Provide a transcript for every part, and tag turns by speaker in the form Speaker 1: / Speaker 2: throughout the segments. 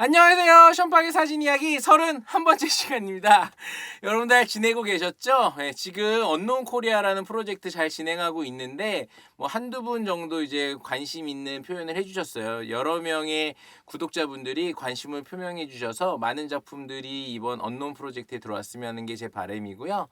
Speaker 1: 안녕하세요. 션박의 사진 이야기 31번째 시간입니다. 여러분들 잘 지내고 계셨죠? 네, 지금 언노운 코리아라는 프로젝트 잘 진행하고 있는데 한두 분 정도 이제 관심 있는 표현을 해주셨어요. 여러 명의 구독자분들이 관심을 표명해 주셔서 많은 작품들이 이번 언노운 프로젝트에 들어왔으면 하는 게 제 바람이고요.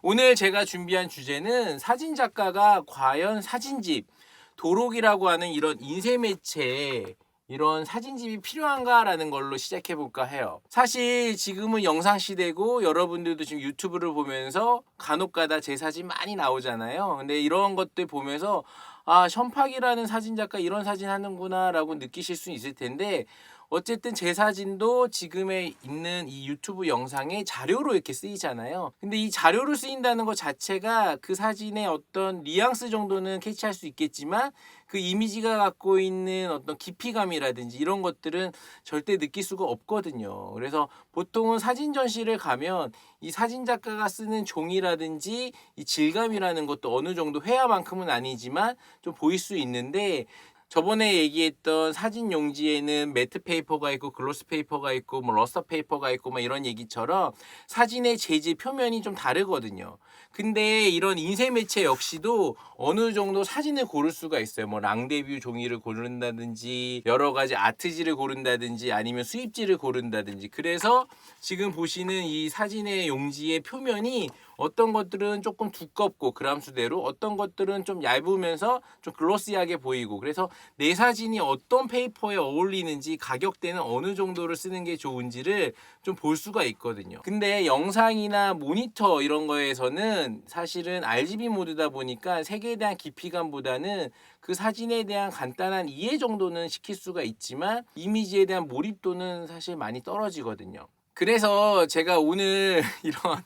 Speaker 1: 오늘 제가 준비한 주제는 사진 작가가 과연 사진집, 도록이라고 하는 이런 인쇄 매체에 이런 사진집이 필요한가라는 걸로 시작해 볼까 해요. 사실 지금은 영상 시대고 여러분들도 지금 유튜브를 보면서 간혹가다 제 사진 많이 나오잖아요. 근데 이런 것들 보면서 션팍이라는 사진작가 이런 사진 하는구나 라고 느끼실 수 있을 텐데, 어쨌든 제 사진도 지금에 있는 이 유튜브 영상의 자료로 이렇게 쓰이잖아요. 근데 이 자료로 쓰인다는 것 자체가 그 사진의 어떤 뉘앙스 정도는 캐치할 수 있겠지만 그 이미지가 갖고 있는 어떤 깊이감이라든지 이런 것들은 절대 느낄 수가 없거든요. 그래서 보통은 사진 전시를 가면 이 사진 작가가 쓰는 종이라든지 이 질감이라는 것도 어느 정도 회화만큼은 아니지만 좀 보일 수 있는데, 저번에 얘기했던 사진 용지에는 매트 페이퍼가 있고 글로스 페이퍼가 있고 러스터 페이퍼가 있고 이런 얘기처럼 사진의 재질 표면이 좀 다르거든요. 근데 이런 인쇄 매체 역시도 어느 정도 사진을 고를 수가 있어요. 랑데뷰 종이를 고른다든지 여러 가지 아트지를 고른다든지 아니면 수입지를 고른다든지. 그래서 지금 보시는 이 사진의 용지의 표면이 어떤 것들은 조금 두껍고 그람수대로, 어떤 것들은 좀 얇으면서 좀 글로시하게 보이고, 그래서 내 사진이 어떤 페이퍼에 어울리는지, 가격대는 어느 정도를 쓰는 게 좋은지를 좀 볼 수가 있거든요. 근데 영상이나 모니터 이런 거에서는 사실은 RGB 모드다 보니까 색에 대한 깊이감보다는 그 사진에 대한 간단한 이해 정도는 시킬 수가 있지만 이미지에 대한 몰입도는 사실 많이 떨어지거든요. 그래서 제가 오늘 이런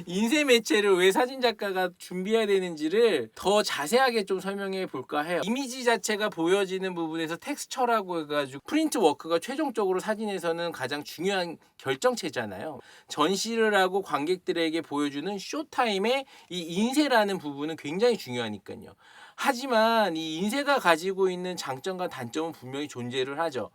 Speaker 1: 인쇄 매체를 왜 사진 작가가 준비해야 되는지를 더 자세하게 좀 설명해 볼까 해요. 이미지 자체가 보여지는 부분에서 텍스처라고 해가지고 프린트 워크가 최종적으로 사진에서는 가장 중요한 결정체잖아요. 전시를 하고 관객들에게 보여주는 쇼타임의 이 인쇄라는 부분은 굉장히 중요하니까요. 하지만 이 인쇄가 가지고 있는 장점과 단점은 분명히 존재를 하죠.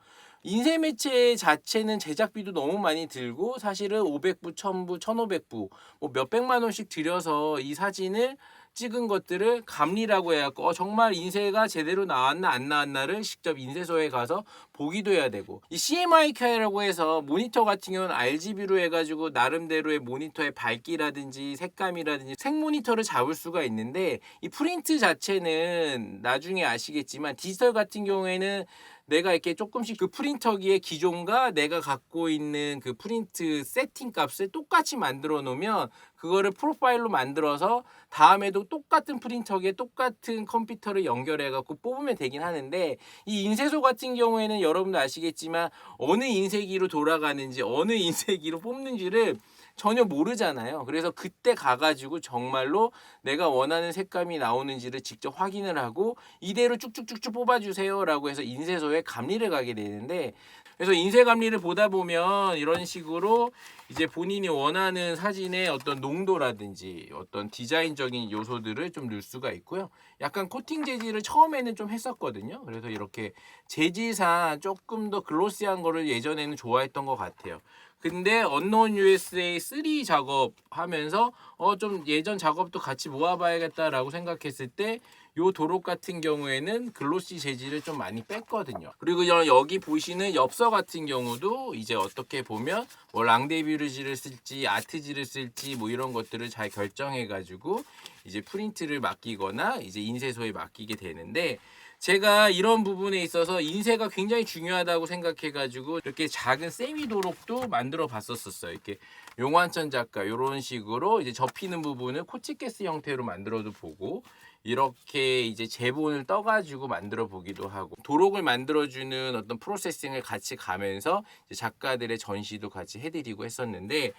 Speaker 1: 인쇄 매체 자체는 제작비도 너무 많이 들고, 사실은 500부, 1000부, 1500부 몇백만 원씩 들여서 이 사진을 찍은 것들을 감리라고 해갖고 정말 인쇄가 제대로 나왔나 안 나왔나를 직접 인쇄소에 가서 보기도 해야 되고, 이 CMYK라고 해서 모니터 같은 경우는 RGB로 해가지고 나름대로의 모니터의 밝기라든지 색감이라든지 색 모니터를 잡을 수가 있는데, 이 프린트 자체는 나중에 아시겠지만 디지털 같은 경우에는 내가 이렇게 조금씩 그 프린터기의 기종과 내가 갖고 있는 그 프린트 세팅 값을 똑같이 만들어 놓으면 그거를 프로파일로 만들어서 다음에도 똑같은 프린터기에 똑같은 컴퓨터를 연결해 갖고 뽑으면 되긴 하는데, 이 인쇄소 같은 경우에는 여러분도 아시겠지만 어느 인쇄기로 돌아가는지 어느 인쇄기로 뽑는지를 전혀 모르잖아요. 그래서 그때 가가지고 정말로 내가 원하는 색감이 나오는지를 직접 확인을 하고 이대로 쭉쭉쭉쭉 뽑아주세요 라고 해서 인쇄소에 감리를 가게 되는데, 그래서 인쇄 감리를 보다 보면 이런 식으로 이제 본인이 원하는 사진의 어떤 농도라든지 어떤 디자인적인 요소들을 좀 넣을 수가 있고요. 약간 코팅 재질을 처음에는 좀 했었거든요. 그래서 이렇게 재질상 조금 더 글로시한 거를 예전에는 좋아했던 것 같아요. 근데 언노운 USA 3 작업하면서 좀 예전 작업도 같이 모아봐야겠다라고 생각했을 때 요 도록 같은 경우에는 글로시 재질을 좀 많이 뺐거든요. 그리고 여기 보시는 엽서 같은 경우도 이제 어떻게 보면 랑데뷰르지를 쓸지 아트지를 쓸지 이런 것들을 잘 결정해가지고 이제 프린트를 맡기거나 이제 인쇄소에 맡기게 되는데, 제가 이런 부분에 있어서 인쇄가 굉장히 중요하다고 생각해가지고 이렇게 작은 세미 도록도 만들어 봤었어요. 이렇게 용환천 작가 이런 식으로 이제 접히는 부분을 코치케스 형태로 만들어도 보고, 이렇게 이제 제본을 떠가지고 만들어 보기도 하고, 도록을 만들어주는 어떤 프로세싱을 같이 가면서 이제 작가들의 전시도 같이 해드리고 했었는데,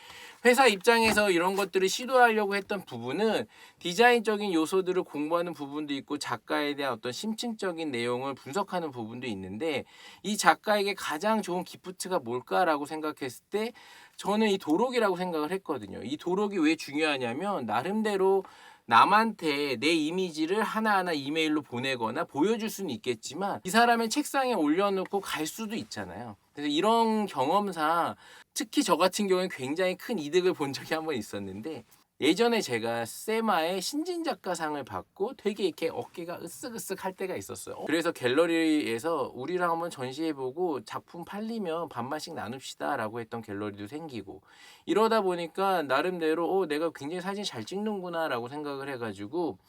Speaker 1: 회사 입장에서 이런 것들을 시도하려고 했던 부분은 디자인적인 요소들을 공부하는 부분도 있고 작가에 대한 어떤 심층적인 내용을 분석하는 부분도 있는데, 이 작가에게 가장 좋은 기프트가 뭘까라고 생각했을 때 저는 이 도록이라고 생각을 했거든요. 이 도록이 왜 중요하냐면, 나름대로 남한테 내 이미지를 하나하나 이메일로 보내거나 보여줄 수는 있겠지만 이 사람의 책상에 올려놓고 갈 수도 있잖아요. 그래서 이런 경험상 특히 저 같은 경우는 굉장히 큰 이득을 본 적이 한 번 있었는데, 예전에 제가 세마의 신진 작가상을 받고 되게 이렇게 어깨가 으쓱으쓱 할 때가 있었어요. 그래서 갤러리에서 우리랑 한번 전시해보고 작품 팔리면 반반씩 나눕시다 라고 했던 갤러리도 생기고, 이러다 보니까 나름대로 내가 굉장히 사진 잘 찍는구나 라고 생각을 해가지고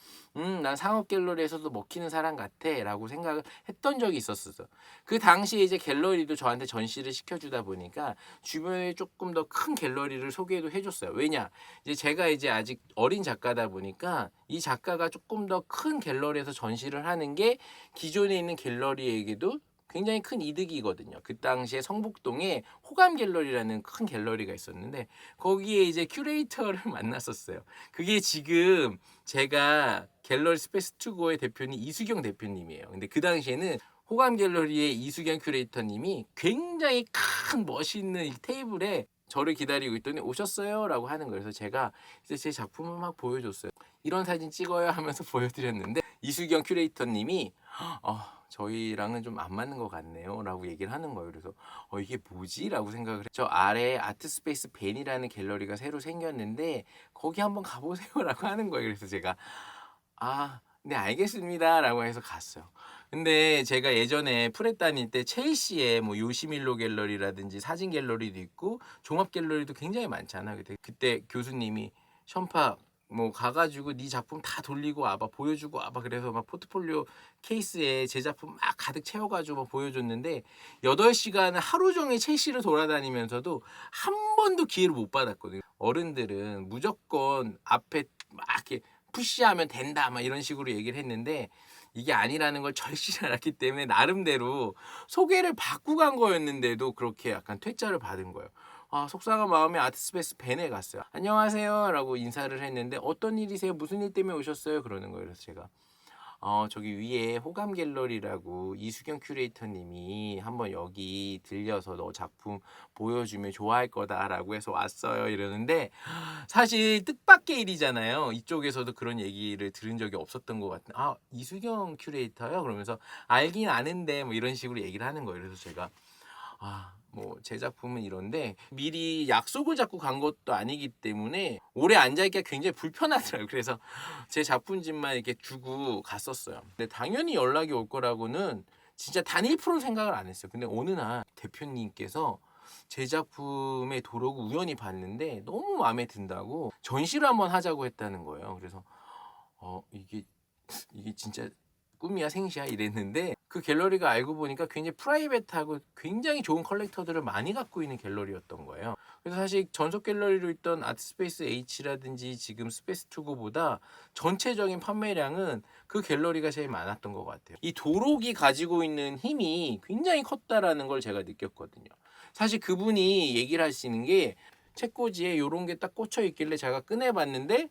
Speaker 1: 난 상업 갤러리에서도 먹히는 사람 같아 라고 생각을 했던 적이 있었어. 그 당시에 이제 갤러리도 저한테 전시를 시켜주다 보니까 주변에 조금 더 큰 갤러리를 소개도 해줬어요. 왜냐, 이제 제가 이제 아직 어린 작가다 보니까 이 작가가 조금 더 큰 갤러리에서 전시를 하는 게 기존에 있는 갤러리에게도 굉장히 큰 이득이거든요. 그 당시에 성북동에 호감 갤러리라는 큰 갤러리가 있었는데 거기에 이제 큐레이터를 만났었어요. 그게 지금 제가 갤러리 스페이스 투고의 대표님 이수경 대표님이에요. 근데 그 당시에는 호감 갤러리의 이수경 큐레이터님이 굉장히 큰 멋있는 이 테이블에 저를 기다리고 있더니 오셨어요? 라고 하는 거예요. 그래서 제가 이제 제 작품을 막 보여줬어요. 이런 사진 찍어요 하면서 보여드렸는데 이수경 큐레이터님이 저희랑은 좀 안 맞는 것 같네요 라고 얘기를 하는 거예요. 그래서 이게 뭐지? 라고 생각을 했죠. 아래에 아트스페이스 벤이라는 갤러리가 새로 생겼는데 거기 한번 가보세요 라고 하는 거예요. 그래서 제가 네 알겠습니다 라고 해서 갔어요. 근데 제가 예전에 프렛 다닐 때 첼시에 뭐 요시밀로 갤러리라든지 사진 갤러리도 있고 종합 갤러리도 굉장히 많잖아요. 그때 교수님이 션파 뭐 가가지고 네 작품 다 돌리고 와봐, 보여주고 와봐. 그래서 막 포트폴리오 케이스에 제 작품 막 가득 채워가지고 막 보여줬는데 8시간을 하루 종일 첼시를 돌아다니면서도 한 번도 기회를 못 받았거든요. 어른들은 무조건 앞에 막 이렇게 푸시하면 된다 막 이런 식으로 얘기를 했는데 이게 아니라는 걸 절실히 알았기 때문에 나름대로 소개를 받고 간 거였는데도 그렇게 약간 퇴짜를 받은 거예요. 속상한 마음에 아트스페이스 벤에 갔어요. 안녕하세요 라고 인사를 했는데 어떤 일이세요? 무슨 일 때문에 오셨어요? 그러는 거예요. 그래서 제가 저기 위에 호감 갤러리라고 이수경 큐레이터님이 한번 여기 들려서 너 작품 보여주면 좋아할 거다라고 해서 왔어요 이러는데, 사실 뜻밖의 일이잖아요. 이쪽에서도 그런 얘기를 들은 적이 없었던 것 같은. 이수경 큐레이터요? 그러면서 알긴 아는데 뭐 이런 식으로 얘기를 하는 거예요. 그래서 제가 뭐 제 작품은 이런데 미리 약속을 잡고 간 것도 아니기 때문에 오래 앉아있기가 굉장히 불편하더라고요. 그래서 제 작품집만 이렇게 주고 갔었어요. 근데 당연히 연락이 올 거라고는 진짜 단 1% 생각을 안 했어요. 근데 어느 날 대표님께서 제 작품의 도록을 우연히 봤는데 너무 마음에 든다고 전시를 한번 하자고 했다는 거예요. 그래서 이게 진짜 꿈이야 생시야 이랬는데 그 갤러리가 알고 보니까 굉장히 프라이빗하고 굉장히 좋은 컬렉터들을 많이 갖고 있는 갤러리였던 거예요. 그래서 사실 전속 갤러리로 있던 아트스페이스 H라든지 지금 스페이스 투고보다 전체적인 판매량은 그 갤러리가 제일 많았던 것 같아요. 이 도록이 가지고 있는 힘이 굉장히 컸다라는 걸 제가 느꼈거든요. 사실 그분이 얘기를 하시는 게 책꽂이에 이런 게 딱 꽂혀 있길래 제가 꺼내봤는데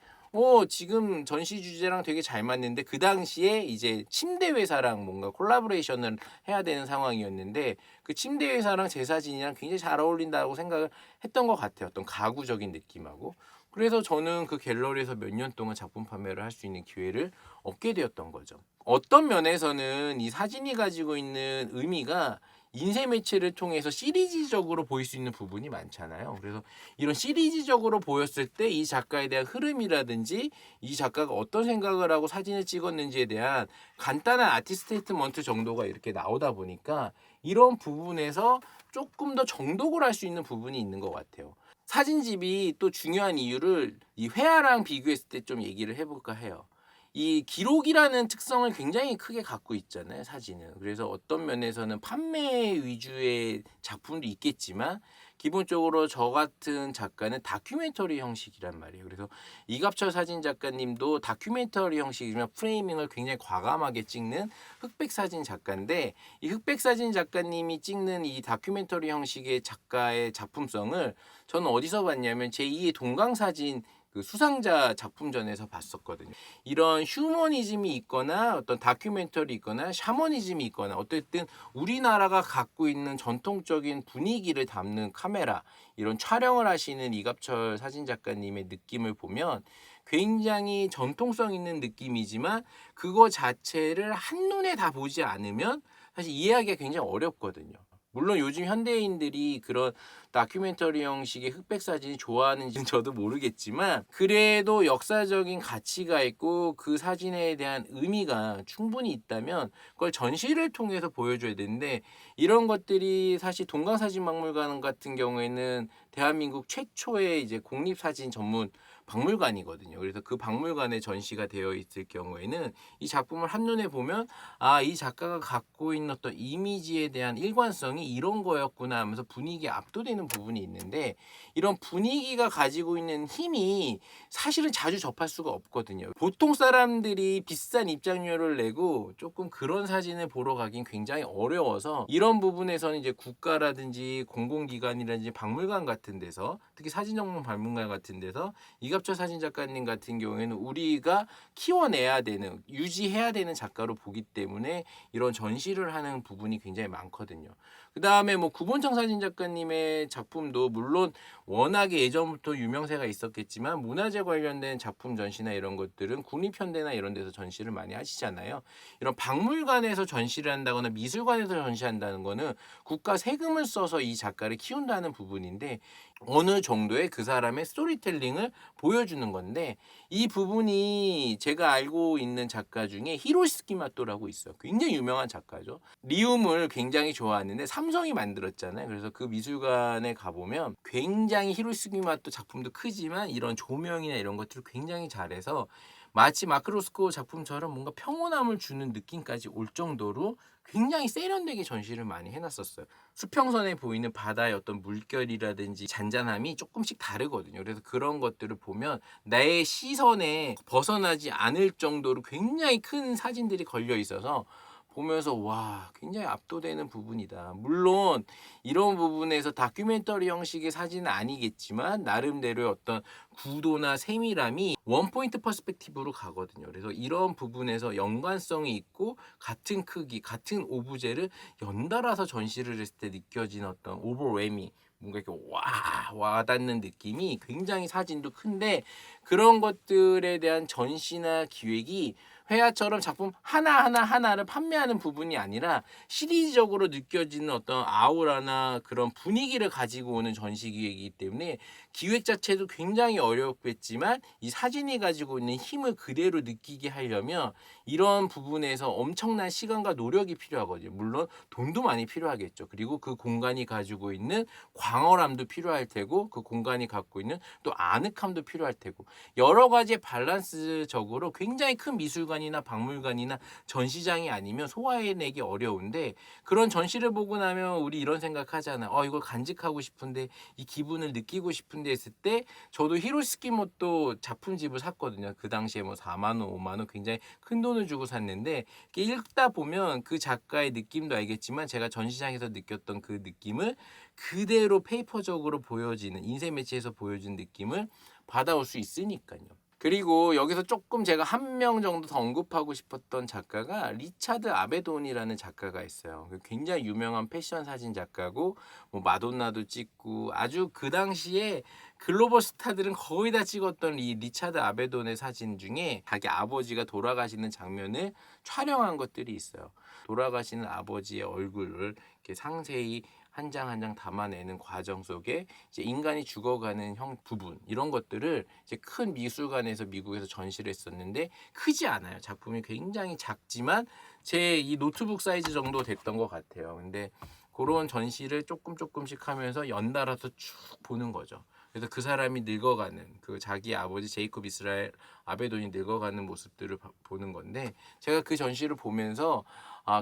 Speaker 1: 지금 전시 주제랑 되게 잘 맞는데 그 당시에 이제 침대 회사랑 뭔가 콜라보레이션을 해야 되는 상황이었는데 그 침대 회사랑 제 사진이랑 굉장히 잘 어울린다고 생각을 했던 것 같아요. 어떤 가구적인 느낌하고. 그래서 저는 그 갤러리에서 몇 년 동안 작품 판매를 할 수 있는 기회를 얻게 되었던 거죠. 어떤 면에서는 이 사진이 가지고 있는 의미가 인쇄 매체를 통해서 시리즈적으로 보일 수 있는 부분이 많잖아요. 그래서 이런 시리즈적으로 보였을 때 이 작가에 대한 흐름이라든지 이 작가가 어떤 생각을 하고 사진을 찍었는지에 대한 간단한 아티스테이트먼트 정도가 이렇게 나오다 보니까 이런 부분에서 조금 더 정독을 할 수 있는 부분이 있는 것 같아요. 사진집이 또 중요한 이유를 이 회화랑 비교했을 때 좀 얘기를 해볼까 해요. 이 기록이라는 특성을 굉장히 크게 갖고 있잖아요, 사진은. 그래서 어떤 면에서는 판매 위주의 작품도 있겠지만 기본적으로 저 같은 작가는 다큐멘터리 형식이란 말이에요. 그래서 이갑철 사진 작가님도 다큐멘터리 형식이지만 프레이밍을 굉장히 과감하게 찍는 흑백 사진 작가인데, 이 흑백 사진 작가님이 찍는 이 다큐멘터리 형식의 작가의 작품성을 저는 어디서 봤냐면 제2의 동강사진 그 수상자 작품전에서 봤었거든요. 이런 휴머니즘이 있거나 어떤 다큐멘터리 있거나 샤머니즘이 있거나 어쨌든 우리나라가 갖고 있는 전통적인 분위기를 담는 카메라, 이런 촬영을 하시는 이갑철 사진 작가님의 느낌을 보면 굉장히 전통성 있는 느낌이지만 그거 자체를 한눈에 다 보지 않으면 사실 이해하기가 굉장히 어렵거든요. 물론 요즘 현대인들이 그런 다큐멘터리 형식의 흑백 사진이 좋아하는지는 저도 모르겠지만 그래도 역사적인 가치가 있고 그 사진에 대한 의미가 충분히 있다면 그걸 전시를 통해서 보여줘야 되는데 이런 것들이 사실 동강사진박물관 같은 경우에는 대한민국 최초의 이제 공립사진 전문 박물관이거든요. 그래서 그 박물관에 전시가 되어 있을 경우에는 이 작품을 한눈에 보면 아, 이 작가가 갖고 있는 어떤 이미지에 대한 일관성이 이런 거였구나 하면서 분위기에 압도되는 부분이 있는데 이런 분위기가 가지고 있는 힘이 사실은 자주 접할 수가 없거든요. 보통 사람들이 비싼 입장료를 내고 조금 그런 사진을 보러 가긴 굉장히 어려워서 이런 부분에서는 이제 국가라든지 공공기관이라든지 박물관 같은 데서 특히 사진전문 박물관 같은 데서 이갑철 사진작가님 같은 경우에는 우리가 키워내야 되는 유지해야 되는 작가로 보기 때문에 이런 전시를 하는 부분이 굉장히 많거든요. 그 다음에 뭐 구본창 사진작가님의 작품도 물론 워낙에 예전부터 유명세가 있었겠지만 문화재 관련된 작품 전시나 이런 것들은 국립현대나 이런 데서 전시를 많이 하시잖아요. 이런 박물관에서 전시를 한다거나 미술관에서 전시한다는 거는 국가 세금을 써서 이 작가를 키운다는 부분인데 어느 정도의 그 사람의 스토리텔링을 보여주는 건데 이 부분이 제가 알고 있는 작가 중에 히로시 스키마토라고 있어요. 굉장히 유명한 작가죠. 리움을 굉장히 좋아하는데 삼성이 만들었잖아요. 그래서 그 미술관에 가보면 굉장히 히로시 스키마토 작품도 크지만 이런 조명이나 이런 것들을 굉장히 잘해서 마치 마크로스코 작품처럼 뭔가 평온함을 주는 느낌까지 올 정도로 굉장히 세련되게 전시를 많이 해놨었어요. 수평선에 보이는 바다의 어떤 물결이라든지 잔잔함이 조금씩 다르거든요. 그래서 그런 것들을 보면 나의 시선에 벗어나지 않을 정도로 굉장히 큰 사진들이 걸려 있어서 보면서 와 굉장히 압도되는 부분이다. 물론 이런 부분에서 다큐멘터리 형식의 사진은 아니겠지만 나름대로의 어떤 구도나 세밀함이 원포인트 퍼스펙티브로 가거든요. 그래서 이런 부분에서 연관성이 있고 같은 크기, 같은 오브제를 연달아서 전시를 했을 때 느껴지는 어떤 오버웨미 뭔가 이렇게 와닿는 느낌이 굉장히 사진도 큰데 그런 것들에 대한 전시나 기획이 회화처럼 작품 하나를 판매하는 부분이 아니라 시리즈적으로 느껴지는 어떤 아우라나 그런 분위기를 가지고 오는 전시 기획이기 때문에 기획 자체도 굉장히 어렵겠지만 이 사진이 가지고 있는 힘을 그대로 느끼게 하려면 이런 부분에서 엄청난 시간과 노력이 필요하거든요. 물론 돈도 많이 필요하겠죠. 그리고 그 공간이 가지고 있는 광활함도 필요할 테고 그 공간이 갖고 있는 또 아늑함도 필요할 테고 여러 가지 밸런스적으로 굉장히 큰 미술관이나 박물관이나 전시장이 아니면 소화해내기 어려운데 그런 전시를 보고 나면 우리 이런 생각하잖아. 이걸 간직하고 싶은데 이 기분을 느끼고 싶은데 했을 때 저도 히로시키모토 작품집을 샀거든요. 그 당시에 뭐 4만 원, 5만 원 굉장히 큰 돈을 주고 샀는데 읽다 보면 그 작가의 느낌도 알겠지만 제가 전시장에서 느꼈던 그 느낌을 그대로 페이퍼적으로 보여지는 인쇄 매체에서 보여준 느낌을 받아올 수 있으니까요. 그리고 여기서 조금 제가 한 명 정도 더 언급하고 싶었던 작가가 리차드 아베돈이라는 작가가 있어요. 굉장히 유명한 패션 사진 작가고 뭐 마돈나도 찍고 아주 그 당시에 글로벌 스타들은 거의 다 찍었던 이 리차드 아베돈의 사진 중에 자기 아버지가 돌아가시는 장면을 촬영한 것들이 있어요. 돌아가시는 아버지의 얼굴을 이렇게 상세히 한 장 한 장 담아내는 과정 속에 이제 인간이 죽어가는 부분 이런 것들을 이제 큰 미술관에서 미국에서 전시를 했었는데 크지 않아요. 작품이 굉장히 작지만 제 이 노트북 사이즈 정도 됐던 것 같아요. 근데 그런 전시를 조금씩 하면서 연달아서 쭉 보는 거죠. 그래서 그 사람이 늙어가는 그 자기 아버지 제이콥 이스라엘 아베돈이 늙어가는 모습들을 보는 건데 제가 그 전시를 보면서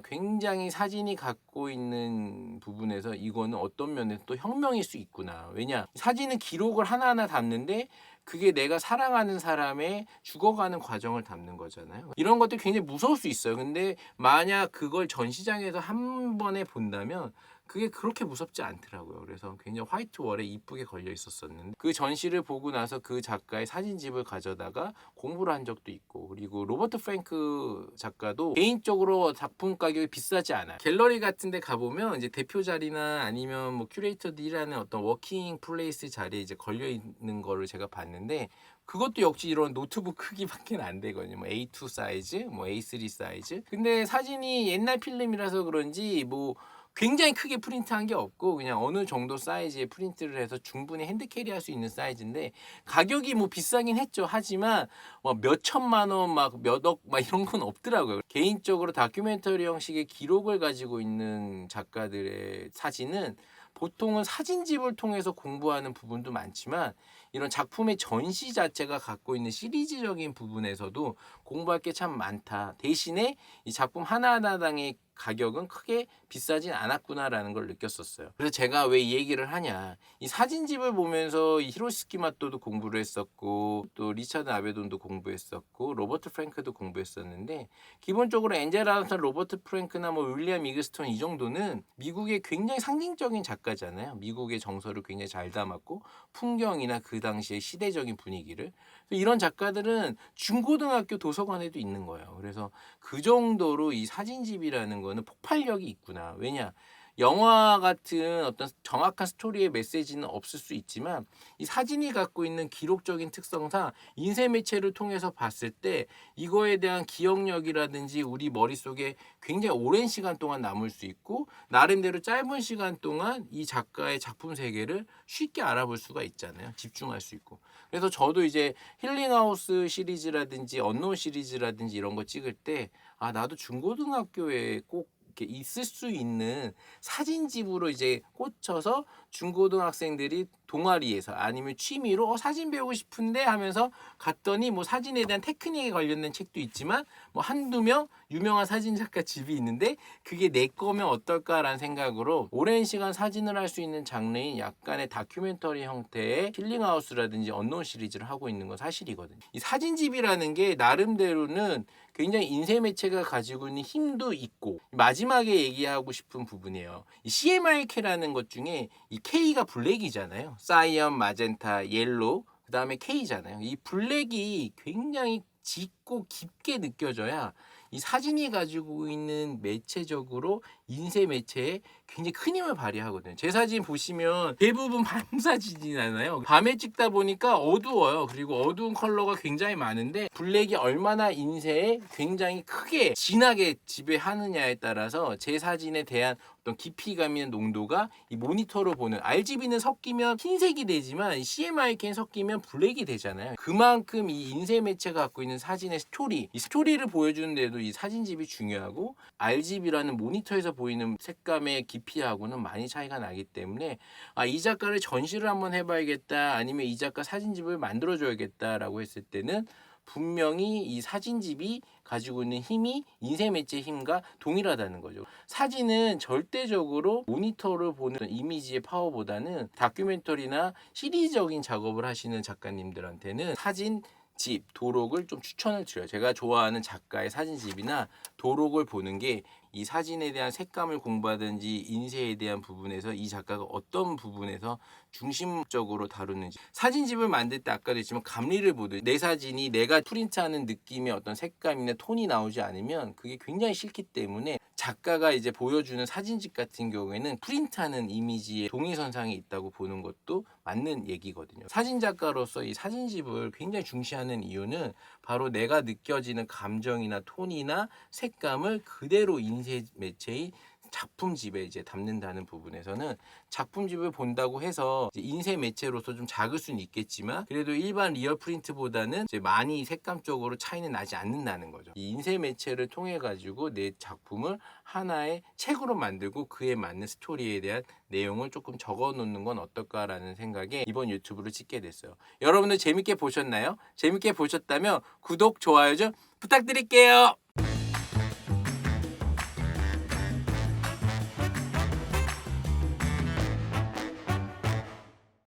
Speaker 1: 굉장히 사진이 갖고 있는 부분에서 이거는 어떤 면에서 또 혁명일 수 있구나. 왜냐? 사진은 기록을 하나하나 담는데 그게 내가 사랑하는 사람의 죽어가는 과정을 담는 거잖아요. 이런 것들이 굉장히 무서울 수 있어요. 근데 만약 그걸 전시장에서 한 번에 본다면 그게 그렇게 무섭지 않더라고요. 그래서 굉장히 화이트 월에 이쁘게 걸려 있었었는데 그 전시를 보고 나서 그 작가의 사진집을 가져다가 공부를 한 적도 있고 그리고 로버트 프랭크 작가도 개인적으로 작품 가격이 비싸지 않아요. 갤러리 같은 데 가보면 이제 대표 자리나 아니면 뭐 큐레이터들이라는 어떤 워킹 플레이스 자리에 이제 걸려 있는 거를 제가 봤는데 그것도 역시 이런 노트북 크기밖에 안 되거든요. 뭐 A2 사이즈, 뭐 A3 사이즈. 근데 사진이 옛날 필름이라서 그런지 뭐 굉장히 크게 프린트한 게 없고 그냥 어느 정도 사이즈의 프린트를 해서 충분히 핸드캐리 할 수 있는 사이즈인데 가격이 뭐 비싸긴 했죠. 하지만 뭐 몇 천만 원 막 몇 억 막 이런 건 없더라고요. 개인적으로 다큐멘터리 형식의 기록을 가지고 있는 작가들의 사진은 보통은 사진집을 통해서 공부하는 부분도 많지만 이런 작품의 전시 자체가 갖고 있는 시리즈적인 부분에서도 공부할 게 참 많다. 대신에 이 작품 하나하나당의 가격은 크게 비싸진 않았구나라는 걸 느꼈었어요. 그래서 제가 왜 이 얘기를 하냐. 이 사진집을 보면서 이 히로시키 마토도 공부를 했었고 또 리차드 아베돈도 공부했었고 로버트 프랭크도 공부했었는데 기본적으로 엔젤 아담스, 로버트 프랭크나 뭐 윌리엄 이그스톤 이 정도는 미국의 굉장히 상징적인 작가잖아요. 미국의 정서를 굉장히 잘 담았고 풍경이나 그 당시의 시대적인 분위기를 이런 작가들은 중고등학교 도서관에도 있는 거예요. 그래서 그 정도로 이 사진집이라는 거는 폭발력이 있구나. 왜냐? 영화 같은 어떤 정확한 스토리의 메시지는 없을 수 있지만 이 사진이 갖고 있는 기록적인 특성상 인쇄 매체를 통해서 봤을 때 이거에 대한 기억력이라든지 우리 머릿속에 굉장히 오랜 시간 동안 남을 수 있고 나름대로 짧은 시간 동안 이 작가의 작품 세계를 쉽게 알아볼 수가 있잖아요. 집중할 수 있고. 그래서 저도 이제 힐링하우스 시리즈라든지 언노운 시리즈라든지 이런 거 찍을 때 나도 중고등학교에 꼭 이렇게 있을 수 있는 사진집으로 이제 꽂혀서 중고등학생들이 동아리에서 아니면 취미로 사진 배우고 싶은데 하면서 갔더니 뭐 사진에 대한 테크닉에 관련된 책도 있지만 뭐 한두 명 유명한 사진 작가 집이 있는데 그게 내 거면 어떨까라는 생각으로 오랜 시간 사진을 할 수 있는 장르인 약간의 다큐멘터리 형태의 힐링하우스라든지 언노운 시리즈를 하고 있는 건 사실이거든요. 이 사진집이라는 게 나름대로는 굉장히 인쇄 매체가 가지고 있는 힘도 있고 마지막에 얘기하고 싶은 부분이에요. 이 CMYK라는 것 중에 이 K가 블랙이잖아요. 사이언, 마젠타, 옐로우 그 다음에 K잖아요. 이 블랙이 굉장히 짙고 깊게 느껴져야 이 사진이 가지고 있는 매체적으로 인쇄 매체에 굉장히 큰 힘을 발휘하거든요. 제 사진 보시면 대부분 밤 사진이잖아요. 밤에 찍다 보니까 어두워요. 그리고 어두운 컬러가 굉장히 많은데 블랙이 얼마나 인쇄에 굉장히 크게 진하게 지배하느냐에 따라서 제 사진에 대한 어떤 깊이감 있는 농도가 이 모니터로 보는 RGB는 섞이면 흰색이 되지만 CMYK는 섞이면 블랙이 되잖아요. 그만큼 이 인쇄 매체가 갖고 있는 사진의 스토리, 이 스토리를 보여주는 데도 이 사진집이 중요하고 RGB라는 모니터에서 보이는 색감의 깊이하고는 많이 차이가 나기 때문에 이 작가를 전시를 한번 해봐야겠다 아니면 이 작가 사진집을 만들어줘야겠다라고 했을 때는 분명히 이 사진집이 가지고 있는 힘이 인쇄 매체의 힘과 동일하다는 거죠. 사진은 절대적으로 모니터를 보는 이미지의 파워보다는 다큐멘터리나 시리즈적인 작업을 하시는 작가님들한테는 사진집, 도록을 좀 추천을 드려요. 제가 좋아하는 작가의 사진집이나 도록을 보는 게 이 사진에 대한 색감을 공부하든지 인쇄에 대한 부분에서 이 작가가 어떤 부분에서 중심적으로 다루는지 사진집을 만들 때 아까도 했지만 감리를 보듯 내 사진이 내가 프린트하는 느낌의 어떤 색감이나 톤이 나오지 않으면 그게 굉장히 싫기 때문에 작가가 이제 보여주는 사진집 같은 경우에는 프린트하는 이미지에 동일선상에 있다고 보는 것도 맞는 얘기거든요. 사진 작가로서 이 사진집을 굉장히 중시하는 이유는 바로 내가 느껴지는 감정이나 톤이나 색감을 그대로 인쇄 매체의 작품집에 이제 담는다는 부분에서는 작품집을 본다고 해서 이제 인쇄 매체로서 좀 작을 수는 있겠지만 그래도 일반 리얼 프린트보다는 이제 많이 색감적으로 차이는 나지 않는다는 거죠. 이 인쇄 매체를 통해 가지고 내 작품을 하나의 책으로 만들고 그에 맞는 스토리에 대한 내용을 조금 적어 놓는 건 어떨까라는 생각에 이번 유튜브를 찍게 됐어요. 여러분들 재밌게 보셨나요? 재밌게 보셨다면 구독, 좋아요 좀 부탁드릴게요.